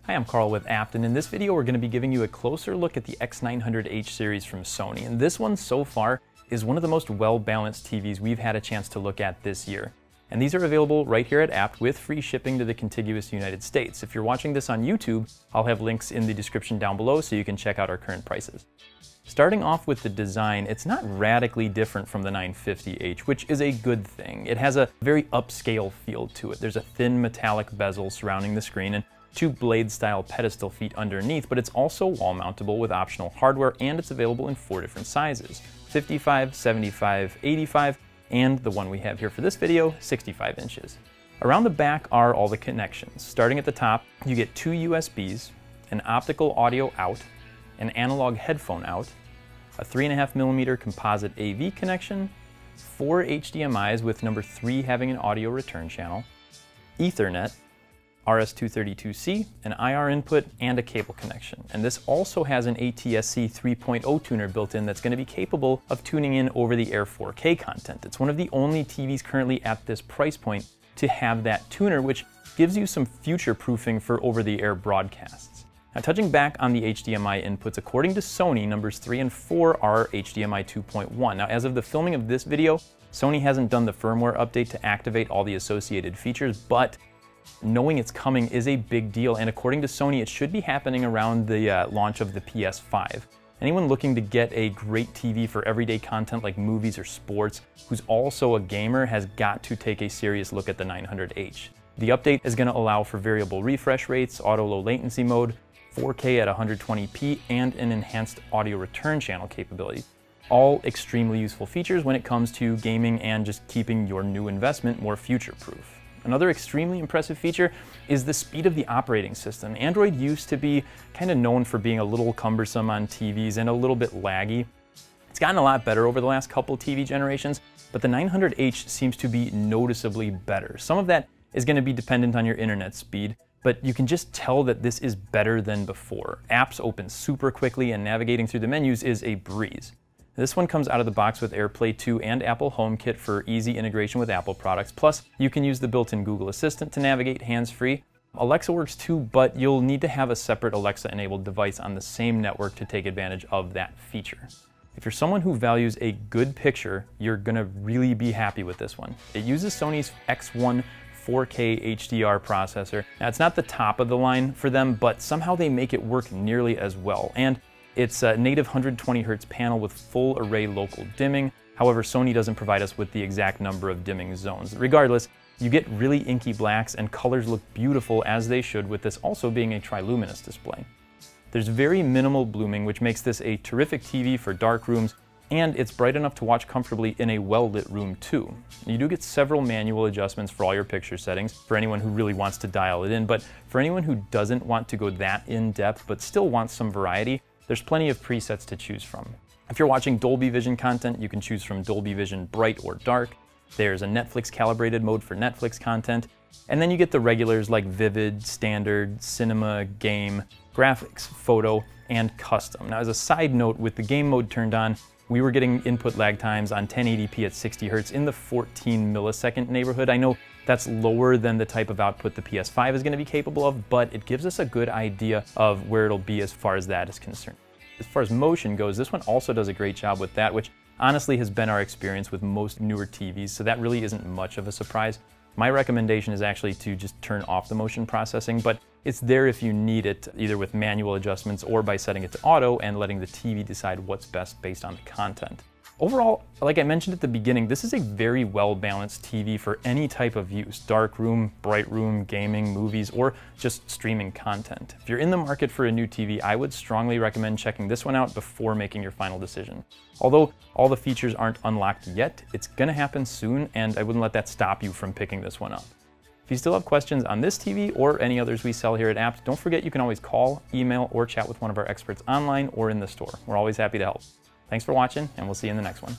Hi, I'm Carl with Apt, and in this video we're going to be giving you a closer look at the X900H series from Sony. And this one so far is one of the most well-balanced TVs we've had a chance to look at this year. And these are available right here at Apt with free shipping to the contiguous United States. If you're watching this on YouTube, I'll have links in the description down below so you can check out our current prices. Starting off with the design, it's not radically different from the 950H, which is a good thing. It has a very upscale feel to it. There's a thin metallic bezel surrounding the screen and two blade-style pedestal feet underneath, but it's also wall-mountable with optional hardware, and it's available in 4 different sizes: 55, 75, 85, and the one we have here for this video, 65 inches. Around the back are all the connections. Starting at the top, you get 2 USBs, an optical audio out, an analog headphone out, a 3.5mm composite AV connection, 4 HDMIs with number 3 having an audio return channel, Ethernet, RS-232C, an IR input, and a cable connection. And this also has an ATSC 3.0 tuner built in that's going to be capable of tuning in over-the-air 4K content. It's one of the only TVs currently at this price point to have that tuner, which gives you some future-proofing for over-the-air broadcasts. Now, touching back on the HDMI inputs, according to Sony, numbers 3 and 4 are HDMI 2.1. Now, as of the filming of this video, Sony hasn't done the firmware update to activate all the associated features, but knowing it's coming is a big deal, and according to Sony, it should be happening around the launch of the PS5. Anyone looking to get a great TV for everyday content like movies or sports, who's also a gamer, has got to take a serious look at the 900H. The update is going to allow for variable refresh rates, auto low latency mode, 4K at 120p, and an enhanced audio return channel capability. All extremely useful features when it comes to gaming and just keeping your new investment more future-proof. Another extremely impressive feature is the speed of the operating system. Android used to be kind of known for being a little cumbersome on TVs and a little bit laggy. It's gotten a lot better over the last couple TV generations, but the 900H seems to be noticeably better. Some of that is going to be dependent on your internet speed, but you can just tell that this is better than before. Apps open super quickly, and navigating through the menus is a breeze. This one comes out of the box with AirPlay 2 and Apple HomeKit for easy integration with Apple products. Plus, you can use the built-in Google Assistant to navigate hands-free. Alexa works too, but you'll need to have a separate Alexa-enabled device on the same network to take advantage of that feature. If you're someone who values a good picture, you're gonna really be happy with this one. It uses Sony's X1 4K HDR processor. Now, it's not the top of the line for them, but somehow they make it work nearly as well. And it's a native 120Hz panel with full array local dimming. However, Sony doesn't provide us with the exact number of dimming zones. Regardless, you get really inky blacks, and colors look beautiful as they should, with this also being a triluminous display. There's very minimal blooming, which makes this a terrific TV for dark rooms, and it's bright enough to watch comfortably in a well-lit room too. You do get several manual adjustments for all your picture settings for anyone who really wants to dial it in, but for anyone who doesn't want to go that in-depth but still wants some variety, there's plenty of presets to choose from. If you're watching Dolby Vision content, you can choose from Dolby Vision Bright or Dark. There's a Netflix calibrated mode for Netflix content. And then you get the regulars like Vivid, Standard, Cinema, Game, Graphics, Photo, and Custom. Now, as a side note, with the game mode turned on, we were getting input lag times on 1080p at 60 Hz in the 14 millisecond neighborhood. I know that's lower than the type of output the PS5 is going to be capable of, but it gives us a good idea of where it'll be as far as that is concerned. As far as motion goes, this one also does a great job with that, which honestly has been our experience with most newer TVs, so that really isn't much of a surprise. My recommendation is actually to just turn off the motion processing, but it's there if you need it, either with manual adjustments or by setting it to auto and letting the TV decide what's best based on the content. Overall, like I mentioned at the beginning, this is a very well-balanced TV for any type of use: dark room, bright room, gaming, movies, or just streaming content. If you're in the market for a new TV, I would strongly recommend checking this one out before making your final decision. Although all the features aren't unlocked yet, it's gonna happen soon, and I wouldn't let that stop you from picking this one up. If you still have questions on this TV or any others we sell here at Apt, don't forget you can always call, email, or chat with one of our experts online or in the store. We're always happy to help. Thanks for watching, and we'll see you in the next one.